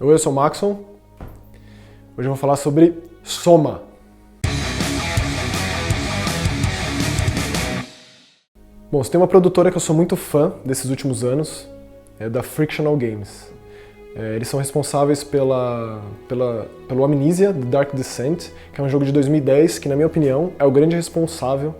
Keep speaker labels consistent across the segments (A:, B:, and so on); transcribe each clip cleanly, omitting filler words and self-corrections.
A: Oi, eu sou o Maxon. Hoje eu vou falar sobre Soma. Bom, se tem uma produtora que eu sou muito fã desses últimos anos, é da Frictional Games. Eles são responsáveis pelo Amnesia, The Dark Descent, que é um jogo de 2010 que, na minha opinião, é o grande responsável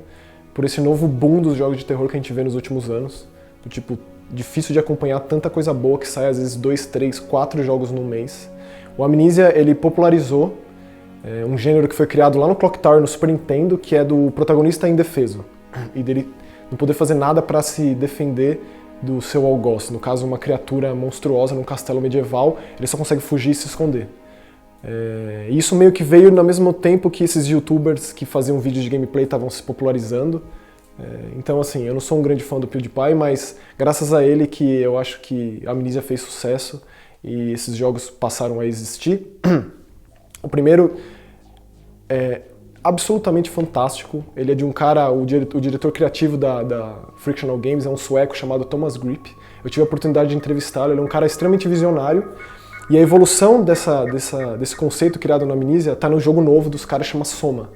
A: por esse novo boom dos jogos de terror que a gente vê nos últimos anos. Do tipo, difícil de acompanhar tanta coisa boa que sai às vezes 2, 3, 4 jogos no mês. O Amnesia, ele popularizou um gênero que foi criado lá no Clock Tower, no Super Nintendo, que é do protagonista indefeso. E dele não poder fazer nada para se defender do seu algoz. No caso, uma criatura monstruosa num castelo medieval, ele só consegue fugir e se esconder. E isso meio que veio no mesmo tempo que esses youtubers que faziam vídeos de gameplay estavam se popularizando. Então, assim, eu não sou um grande fã do PewDiePie, mas graças a ele que eu acho que a Amnesia fez sucesso e esses jogos passaram a existir. O primeiro é absolutamente fantástico. Ele é de um cara, o diretor criativo da Frictional Games é um sueco chamado Thomas Grip. Eu tive a oportunidade de entrevistá-lo, ele é um cara extremamente visionário. E a evolução desse conceito criado na Amnesia está no jogo novo dos caras, chama Soma.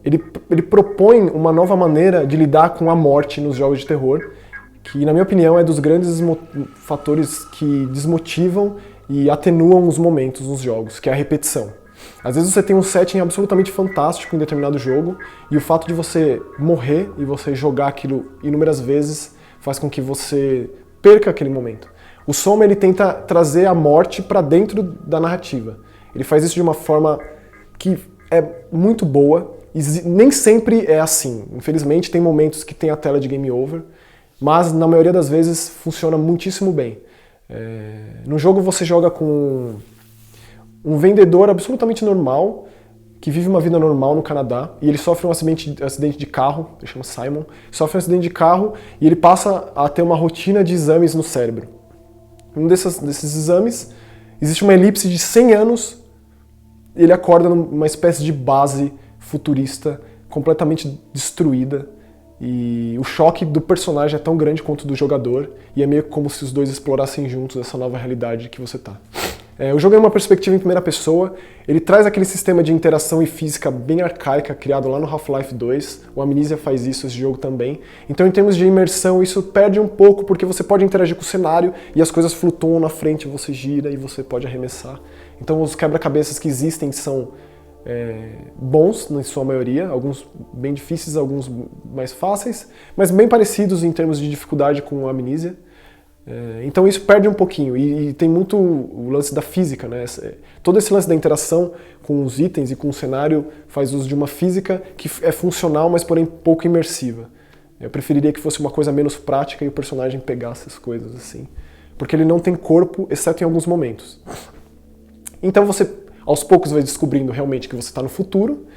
A: Ele propõe uma nova maneira de lidar com a morte nos jogos de terror, que, na minha opinião, é dos grandes fatores que desmotivam e atenuam os momentos nos jogos, que é a repetição. Às vezes você tem um setting absolutamente fantástico em determinado jogo, e o fato de você morrer e você jogar aquilo inúmeras vezes faz com que você perca aquele momento. O Soma, ele tenta trazer a morte para dentro da narrativa. Ele faz isso de uma forma que é muito boa. Nem sempre é assim. Infelizmente, tem momentos que tem a tela de game over, mas na maioria das vezes funciona muitíssimo bem. No jogo você joga com um vendedor absolutamente normal, que vive uma vida normal no Canadá, e ele sofre um acidente de carro, ele chama Simon, sofre um acidente de carro e ele passa a ter uma rotina de exames no cérebro. Um desses exames, existe uma elipse de 100 anos, e ele acorda numa espécie de base futurista, completamente destruída, e o choque do personagem é tão grande quanto do jogador, e é meio como se os dois explorassem juntos essa nova realidade que você tá. O jogo é uma perspectiva em primeira pessoa, ele traz aquele sistema de interação e física bem arcaica criado lá no Half-Life 2, o Amnesia faz isso, esse jogo também. Então, em termos de imersão, isso perde um pouco, porque você pode interagir com o cenário e as coisas flutuam na frente, você gira e você pode arremessar. Então, os quebra-cabeças que existem são bons, na sua maioria, alguns bem difíceis, alguns mais fáceis, mas bem parecidos em termos de dificuldade com a Amnesia. Então isso perde um pouquinho, e tem muito o lance da física, né? Todo esse lance da interação com os itens e com o cenário faz uso de uma física que é funcional, mas porém pouco imersiva. Eu preferiria que fosse uma coisa menos prática e o personagem pegasse as coisas assim, porque ele não tem corpo, exceto em alguns momentos. Então você aos poucos vai descobrindo realmente que você está no futuro.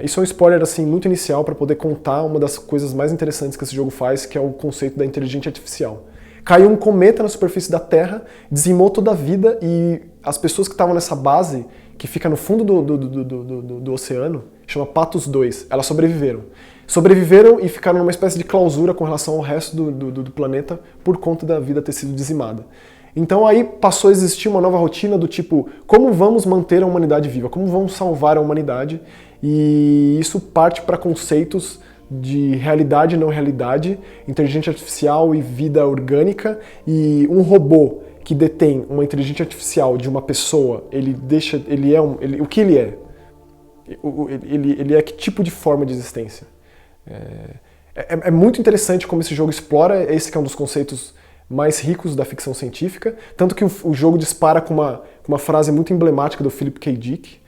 A: Isso é um spoiler assim, muito inicial para poder contar uma das coisas mais interessantes que esse jogo faz, que é o conceito da inteligência artificial. Caiu um cometa na superfície da Terra, dizimou toda a vida, e as pessoas que estavam nessa base, que fica no fundo do oceano, chama Patos 2, elas sobreviveram. Sobreviveram e ficaram numa espécie de clausura com relação ao resto do planeta por conta da vida ter sido dizimada. Então aí passou a existir uma nova rotina do tipo, como vamos manter a humanidade viva? Como vamos salvar a humanidade? E isso parte para conceitos de realidade e não realidade, inteligência artificial e vida orgânica, e um robô que detém uma inteligência artificial de uma pessoa, o que ele é? Ele é que tipo de forma de existência? É muito interessante como esse jogo explora, esse que é um dos conceitos mais ricos da ficção científica, tanto que o jogo dispara com uma frase muito emblemática do Philip K. Dick,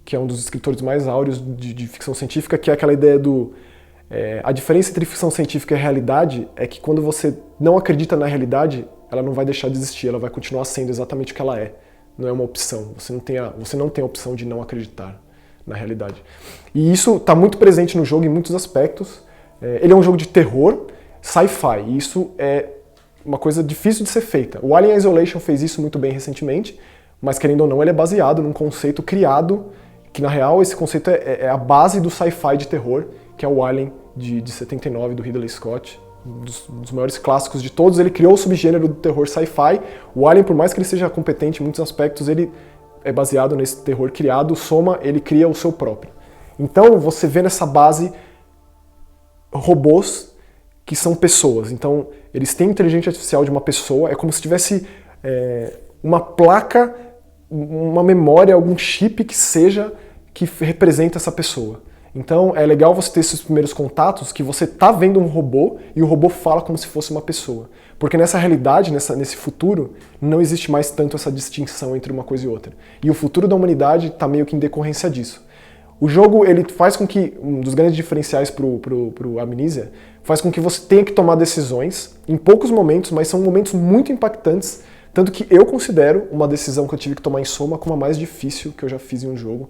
A: que é um dos escritores mais áureos de ficção científica, que é aquela ideia do... a diferença entre ficção científica e realidade é que quando você não acredita na realidade, ela não vai deixar de existir, ela vai continuar sendo exatamente o que ela é. Não é uma opção, você não tem a opção de não acreditar na realidade. E isso está muito presente no jogo em muitos aspectos. Ele é um jogo de terror, sci-fi, e isso é uma coisa difícil de ser feita. O Alien Isolation fez isso muito bem recentemente, mas querendo ou não, ele é baseado num conceito criado, que na real esse conceito é a base do sci-fi de terror, que é o Alien de 79, do Ridley Scott, um dos maiores clássicos de todos. Ele criou o subgênero do terror sci-fi. O Alien, por mais que ele seja competente em muitos aspectos, ele é baseado nesse terror criado. O Soma, ele cria o seu próprio. Então você vê nessa base robôs que são pessoas. Então eles têm inteligência artificial de uma pessoa, é como se tivesse uma placa, uma memória, algum chip que seja que representa essa pessoa. Então é legal você ter esses primeiros contatos que você tá vendo um robô e o robô fala como se fosse uma pessoa. Porque nessa realidade, nesse futuro, não existe mais tanto essa distinção entre uma coisa e outra. E o futuro da humanidade está meio que em decorrência disso. O jogo ele faz com que, um dos grandes diferenciais pro Amnesia, faz com que você tenha que tomar decisões em poucos momentos, mas são momentos muito impactantes, tanto que eu considero uma decisão que eu tive que tomar em Soma como a mais difícil que eu já fiz em um jogo.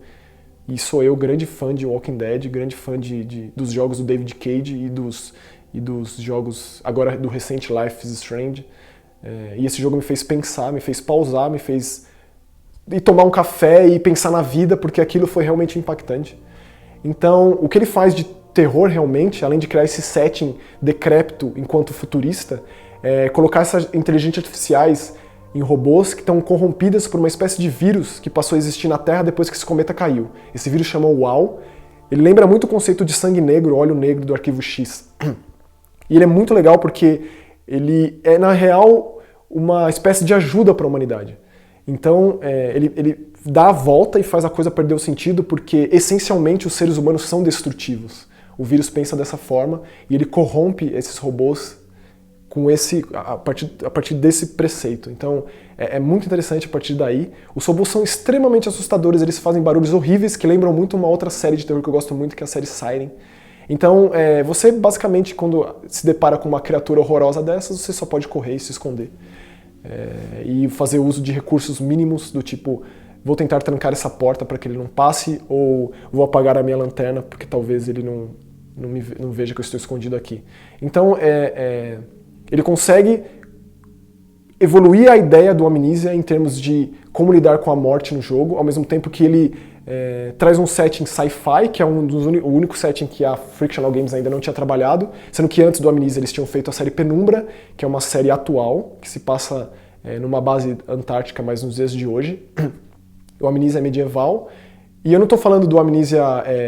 A: E sou eu grande fã de Walking Dead, grande fã dos jogos do David Cage e dos jogos, agora do recente Life is Strange. E esse jogo me fez pensar, me fez pausar, me fez ir tomar um café e pensar na vida, porque aquilo foi realmente impactante. Então, o que ele faz de terror realmente, além de criar esse setting decrépito enquanto futurista, é colocar essas inteligências artificiais em robôs que estão corrompidas por uma espécie de vírus que passou a existir na Terra depois que esse cometa caiu. Esse vírus chama WOW. Ele lembra muito o conceito de sangue negro, óleo negro do Arquivo X. E ele é muito legal porque ele é, na real, uma espécie de ajuda para a humanidade. Então, ele dá a volta e faz a coisa perder o sentido porque, essencialmente, os seres humanos são destrutivos. O vírus pensa dessa forma e ele corrompe esses robôs com a partir desse preceito. Então, é muito interessante a partir daí. Os robôs são extremamente assustadores, eles fazem barulhos horríveis que lembram muito uma outra série de terror que eu gosto muito, que é a série Siren. Então, você basicamente, quando se depara com uma criatura horrorosa dessas, você só pode correr e se esconder. E fazer uso de recursos mínimos do tipo, vou tentar trancar essa porta para que ele não passe, ou vou apagar a minha lanterna porque talvez ele não veja que eu estou escondido aqui. Então, ele consegue evoluir a ideia do Amnesia em termos de como lidar com a morte no jogo, ao mesmo tempo que ele traz um setting sci-fi, que é o único setting que a Frictional Games ainda não tinha trabalhado, sendo que antes do Amnesia eles tinham feito a série Penumbra, que é uma série atual, que se passa numa base antártica, mas nos dias de hoje. O Amnesia é medieval. E eu não estou falando do Amnesia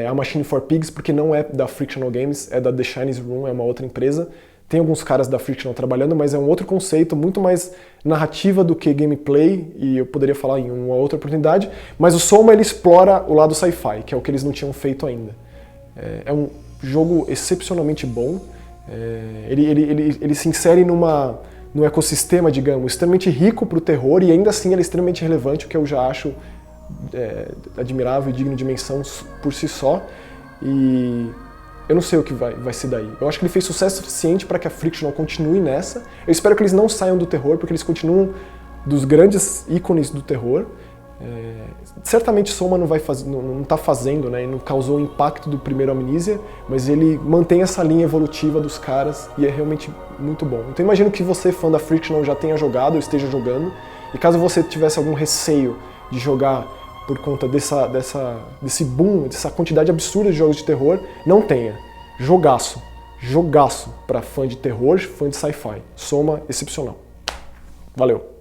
A: A Machine for Pigs, porque não é da Frictional Games, é da The Chinese Room, é uma outra empresa. Tem alguns caras da Frictional trabalhando, mas é um outro conceito, muito mais narrativa do que gameplay, e eu poderia falar em uma outra oportunidade, mas o Soma ele explora o lado sci-fi, que é o que eles não tinham feito ainda. É um jogo excepcionalmente bom, ele se insere num ecossistema, digamos, extremamente rico para o terror, e ainda assim ele é extremamente relevante, o que eu já acho admirável e digno de menção por si só, e eu não sei o que vai ser daí. Eu acho que ele fez sucesso suficiente para que a Frictional continue nessa. Eu espero que eles não saiam do terror, porque eles continuam dos grandes ícones do terror. Certamente Soma não está fazendo, né, e não causou o impacto do primeiro Amnesia, mas ele mantém essa linha evolutiva dos caras e é realmente muito bom. Então imagino que você, fã da Frictional, já tenha jogado ou esteja jogando, e caso você tivesse algum receio de jogar por conta desse boom, dessa quantidade absurda de jogos de terror, não tenha. Jogaço. Jogaço para fã de terror, fã de sci-fi. Soma excepcional. Valeu.